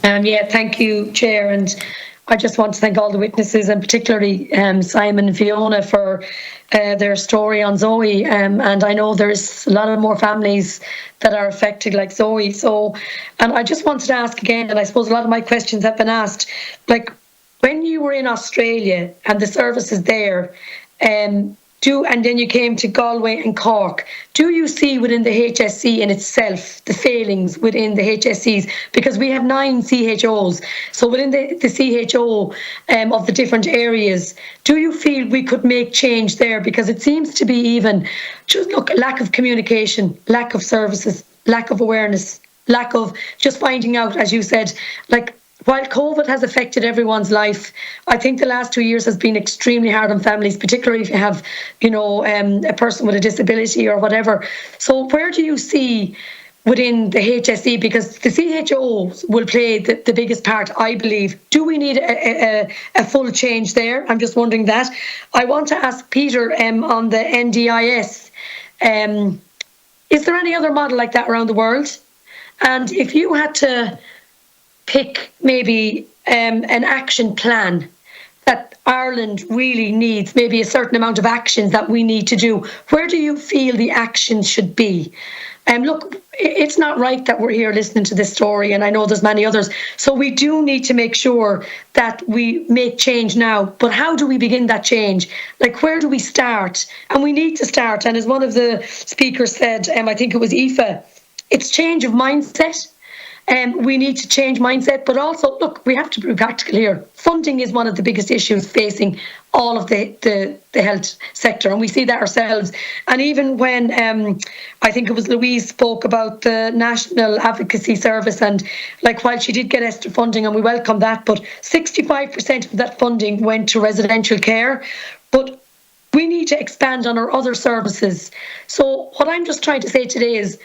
Yeah, thank you, Chair. And I just want to thank all the witnesses, and particularly Simon and Fiona, for their story on Zoe. And I know there's a lot of more families that are affected like Zoe. So, and I just wanted to ask again, and I suppose a lot of my questions have been asked, like when you were in Australia and the services there, and then you came to Galway and Cork, do you see within the HSE in itself the failings within the HSEs? Because we have 9 CHOs. So within the CHO of the different areas, do you feel we could make change there? Because it seems to be even just lack of communication, lack of services, lack of awareness, lack of just finding out, as you said, like, while COVID has affected everyone's life, I think the last 2 years has been extremely hard on families, particularly if you have, a person with a disability or whatever. So where do you see within the HSE, because the CHOs will play the biggest part, I believe. Do we need a full change there? I'm just wondering that. I want to ask Peter on the NDIS. Is there any other model like that around the world? And if you had to pick maybe an action plan that Ireland really needs, maybe a certain amount of actions that we need to do, where do you feel the actions should be? Look, it's not right that we're here listening to this story, and I know there's many others. So we do need to make sure that we make change now. But how do we begin that change? Like, where do we start? And we need to start. And as one of the speakers said, I think it was Aoife, it's change of mindset. We need to change mindset, but also, look, we have to be practical here. Funding is one of the biggest issues facing all of the health sector, and we see that ourselves. And even when I think it was Louise spoke about the National Advocacy Service, and like, while she did get extra funding, and we welcome that, but 65% of that funding went to residential care. But we need to expand on our other services. So what I'm just trying to say today is,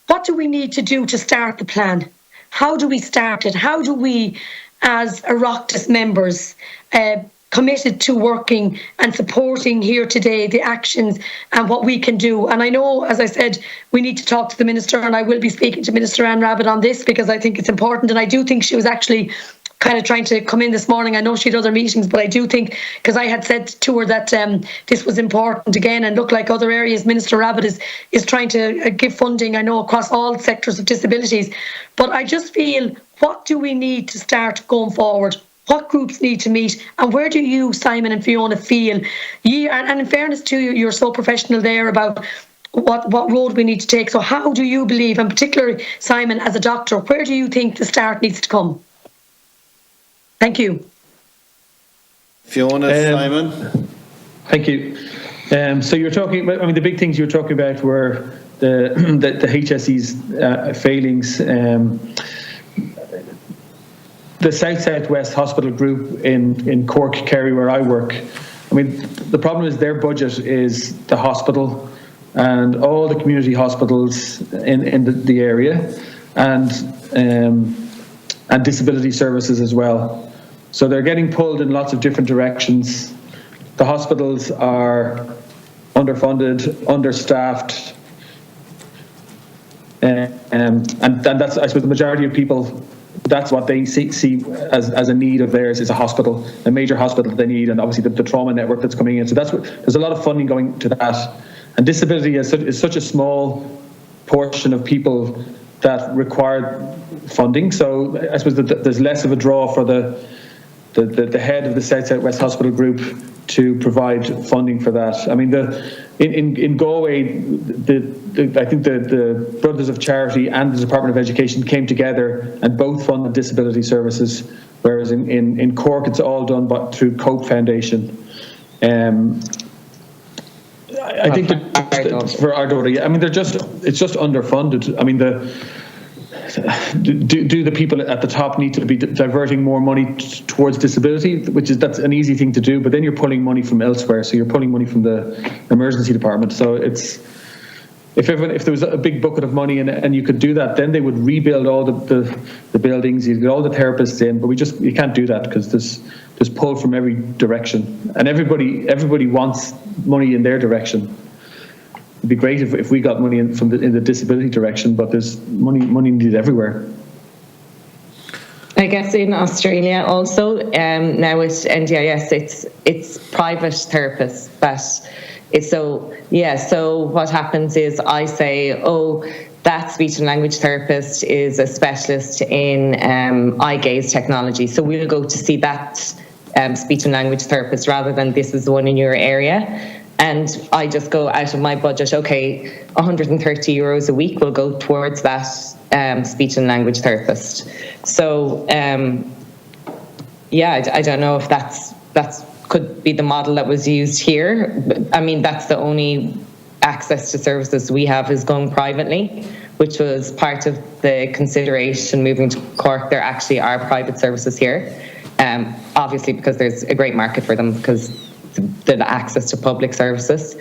what do we need to do to start the plan? How do we start it? How do we, as Oireachtas members, committed to working and supporting here today the actions and what we can do? And I know, as I said, we need to talk to the Minister, and I will be speaking to Minister Anne Rabbitte on this, because I think it's important. And I do think she was actually kind of trying to come in this morning. I know she had other meetings, but I do think, because I had said to her that this was important again, and look, like other areas, Minister Rabbitte is trying to give funding, I know, across all sectors of disabilities. But I just feel, what do we need to start going forward? What groups need to meet? And where do you, Simon and Fiona, feel, and in fairness to you, you're so professional there about what road we need to take. So how do you believe, and particularly Simon as a doctor, where do you think the start needs to come? Thank you. Fiona, Simon. Thank you. So you're talking about, I mean, the big things you're talking about were the HSE's failings. The South-South-West Hospital Group in Cork, Kerry, where I work, I mean, the problem is their budget is the hospital and all the community hospitals in the area, and disability services as well. So they're getting pulled in lots of different directions. The hospitals are underfunded, understaffed, and that's, I suppose, the majority of people, that's what they see as a need of theirs, is a hospital, a major hospital they need, and obviously the trauma network that's coming in. So that's what, there's a lot of funding going to that. And disability is such a small portion of people that require funding. So I suppose that there's less of a draw for the head of the South-South-West Hospital Group to provide funding for that. I mean, in Galway, I think the Brothers of Charity and the Department of Education came together and both funded disability services, whereas in Cork it's all done through Cope Foundation. I think for our daughter, I mean, it's just underfunded. I mean, do the people at the top need to be diverting more money towards disability, that's an easy thing to do, but then you're pulling money from elsewhere. So you're pulling money from the emergency department. So it's, if there was a big bucket of money and you could do that, then they would rebuild all the buildings, you'd get all the therapists in, but you can't do that because there's pull from every direction, and everybody wants money in their direction. It'd be great if we got money in the disability direction, but there's money needed everywhere. I guess in Australia also, now with NDIS, it's private therapists, but so what happens is I say, that speech and language therapist is a specialist in eye gaze technology, so we'll go to see that speech and language therapist rather than this is the one in your area. And I just go out of my budget, okay, €130 a week will go towards that speech and language therapist. So, I don't know if that's could be the model that was used here. I mean, that's the only access to services we have is going privately, which was part of the consideration moving to Cork. There actually are private services here, obviously because there's a great market for them because the access to public services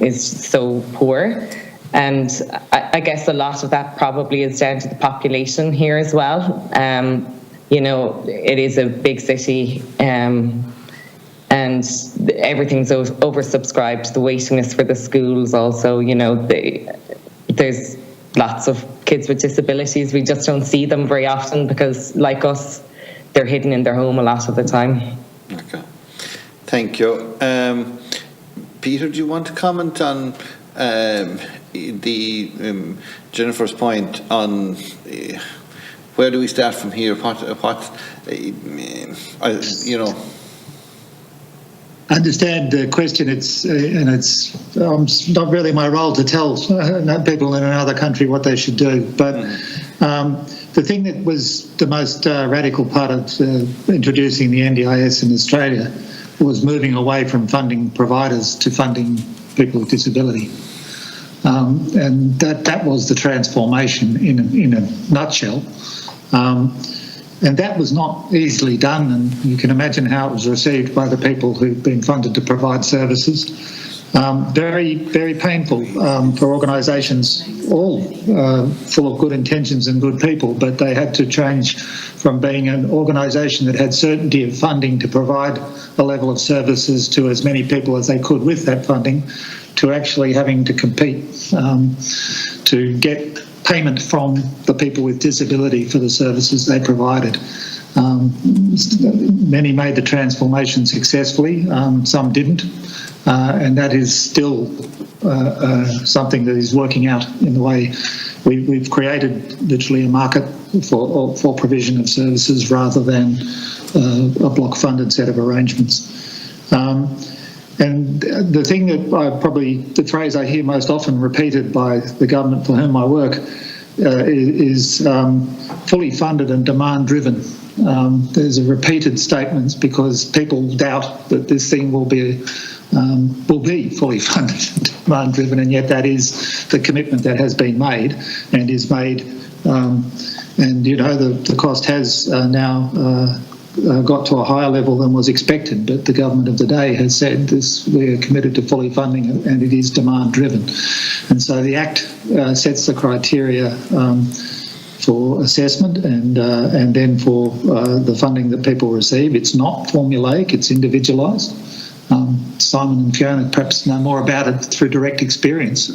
is so poor. And I guess a lot of that probably is down to the population here as well. It is a big city and everything's oversubscribed. The waiting list for the schools also, there's lots of kids with disabilities. We just don't see them very often because, like us, they're hidden in their home a lot of the time. Okay. Thank you. Peter, do you want to comment on Jennifer's point on where do we start from here? I understand the question. It's not really my role to tell people in another country what they should do. But the thing that was the most radical part of introducing the NDIS in Australia was moving away from funding providers to funding people with disability. And that was the transformation in a nutshell. And that was not easily done, and you can imagine how it was received by the people who've been funded to provide services. Very, very painful for organisations, all full of good intentions and good people, but they had to change from being an organisation that had certainty of funding to provide a level of services to as many people as they could with that funding, to actually having to compete to get payment from the people with disability for the services they provided. Many made the transformation successfully, some didn't, and that is still something that is working out in the way we've created literally a market for provision of services rather than a block-funded set of arrangements. And the thing that the phrase I hear most often repeated by the government for whom I work is fully funded and demand-driven. There's a repeated statements because people doubt that this thing will be fully funded and demand-driven, and yet that is the commitment that has been made and is made. The cost has now got to a higher level than was expected, but the government of the day has said we're committed to fully funding it, and it is demand driven. And so the Act sets the criteria for assessment and then for the funding that people receive. It's not formulaic, it's individualised. Simon and Fiona perhaps know more about it through direct experience.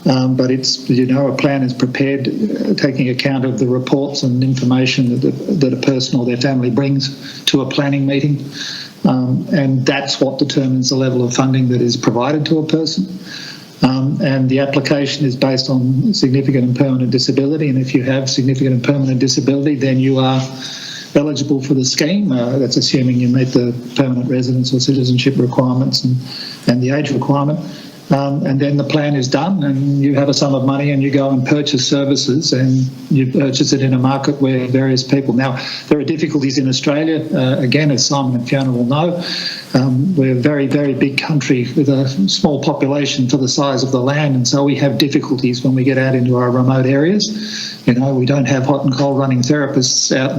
But it's, a plan is prepared taking account of the reports and information that a person or their family brings to a planning meeting. And that's what determines the level of funding that is provided to a person. And the application is based on significant and permanent disability. And if you have significant and permanent disability, then you are eligible for the scheme. That's assuming you meet the permanent residence or citizenship requirements and the age requirement. And then the plan is done and you have a sum of money and you go and purchase services, and you purchase it in a market where various people. Now, there are difficulties in Australia. Again, as Simon and Fiona will know, we're a very, very big country with a small population for the size of the land, and so we have difficulties when we get out into our remote areas. We don't have hot and cold running therapists out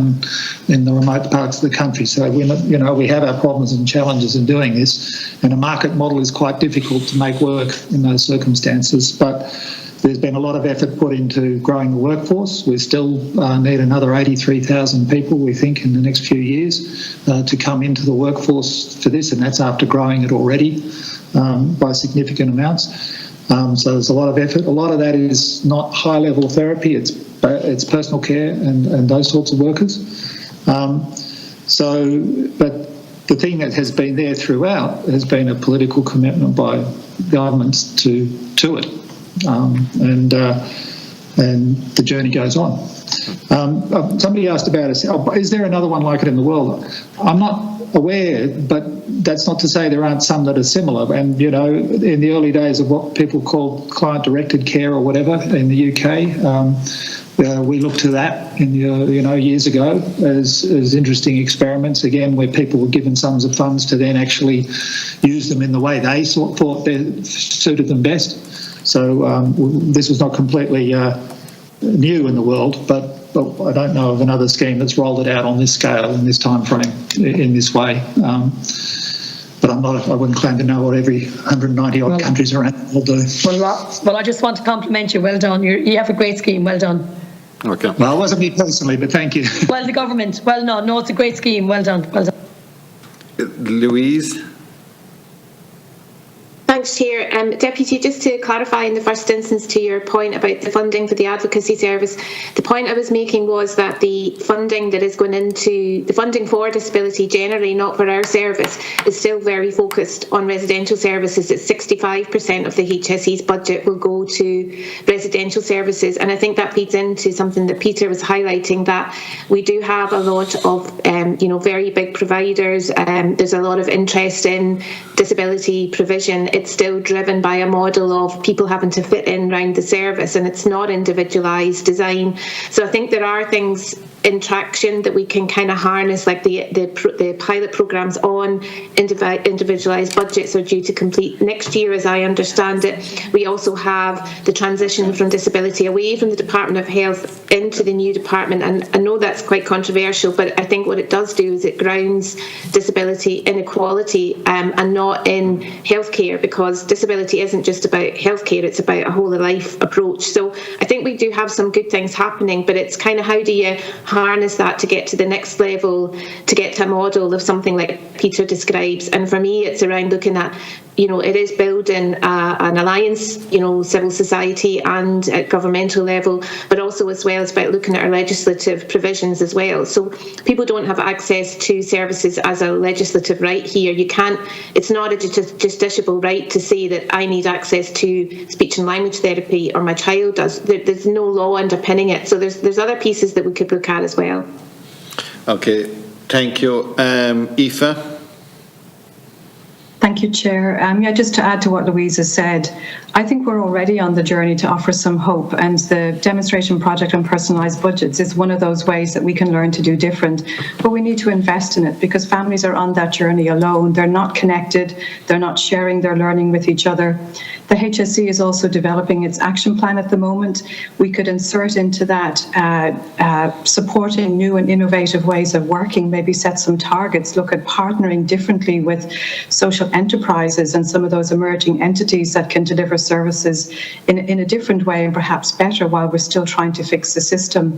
in the remote parts of the country. So, we have our problems and challenges in doing this, and a market model is quite difficult to make work in those circumstances. But there's been a lot of effort put into growing the workforce. We still need another 83,000 people, we think, in the next few years to come into the workforce for this, and that's after growing it already by significant amounts. So there's a lot of effort. A lot of that is not high-level therapy. It's personal care and those sorts of workers. But the thing that has been there throughout has been a political commitment by governments to it, and the journey goes on. Somebody asked about is there another one like it in the world? I'm not aware, but that's not to say there aren't some that are similar. And in the early days of what people call client-directed care or whatever in the UK. We looked to that in years ago as interesting experiments, again, where people were given sums of funds to then actually use them in the way they thought they suited them best. So this was not completely new in the world, but I don't know of another scheme that's rolled it out on this scale, in this time frame, in this way. But I wouldn't claim to know what every 190 odd countries around the world do. Well, I just want to compliment you. Well done. You have a great scheme. Well done. Okay. Well, it wasn't me personally, but thank you. Well, the government. Well, no, it's a great scheme. Well done. Well done. Louise? Thanks, Chair. Deputy, just to clarify in the first instance to your point about the funding for the advocacy service, the point I was making was that the funding that is going into the funding for disability generally, not for our service, is still very focused on residential services. It's 65% of the HSE's budget will go to residential services, and I think that feeds into something that Peter was highlighting, that we do have a lot of very big providers. There's a lot of interest in disability provision. It's still driven by a model of people having to fit in around the service, and it's not individualised design. So I think there are things in traction that we can kind of harness, like the pilot programmes on individualised budgets are due to complete next year, as I understand it. We also have the transition from disability away from the Department of Health into the new department, and I know that's quite controversial, but I think what it does do is it grounds disability inequality and not in healthcare, because disability isn't just about healthcare, it's about a whole of life approach. So I think we do have some good things happening, but it's kind of how do you harness that to get to the next level, to get to a model of something like Peter describes. And for me, it's around looking at, it is building an alliance, civil society and at governmental level, but also as well as about looking at our legislative provisions as well. So people don't have access to services as a legislative right here. It's not a justiciable right to say that I need access to speech and language therapy or my child does. There's no law underpinning it. So there's other pieces that we could look at as well. Okay, thank you. Aoife? Thank you, Chair. Just to add to what Louise has said, I think we're already on the journey to offer some hope, and the demonstration project on personalised budgets is one of those ways that we can learn to do different. But we need to invest in it, because families are on that journey alone. They're not connected, they're not sharing their learning with each other. The HSE is also developing its action plan at the moment. We could insert into that supporting new and innovative ways of working, maybe set some targets, look at partnering differently with social enterprises and some of those emerging entities that can deliver services in a different way and perhaps better while we're still trying to fix the system.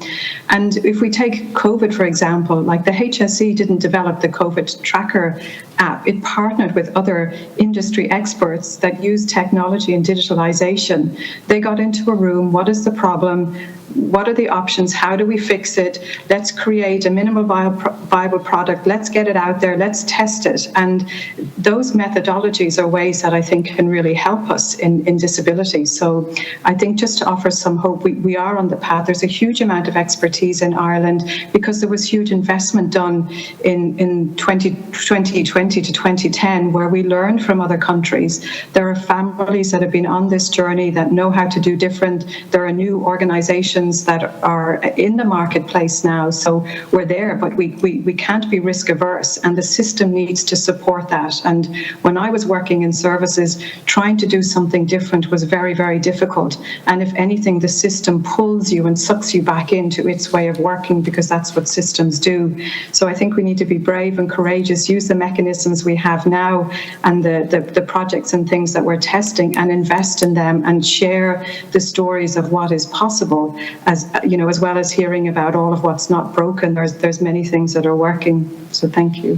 And if we take COVID, for example, like the HSE didn't develop the COVID tracker app. It partnered with other industry experts that use technology and digitalization. They got into a room. What is the problem? What are the options? How do we fix it? Let's create a minimal viable product. Let's get it out there. Let's test it. And those methodologies are ways that I think can really help us in disability. So I think just to offer some hope, we are on the path. There's a huge amount of expertise in Ireland because there was huge investment done in 2020 to 2010 where we learned from other countries. There are families that have been on this journey that know how to do different. There are new organizations that are in the marketplace now, so we're there, but we can't be risk averse, and the system needs to support that. And when I was working in services, trying to do something different was very, very difficult, and if anything, the system pulls you and sucks you back into its way of working, because that's what systems do. So I think we need to be brave and courageous, use the mechanisms we have now and the projects and things that we're testing, and invest in them and share the stories of what is possible, as well as hearing about all of what's not broken. There's many things that are working. So thank you.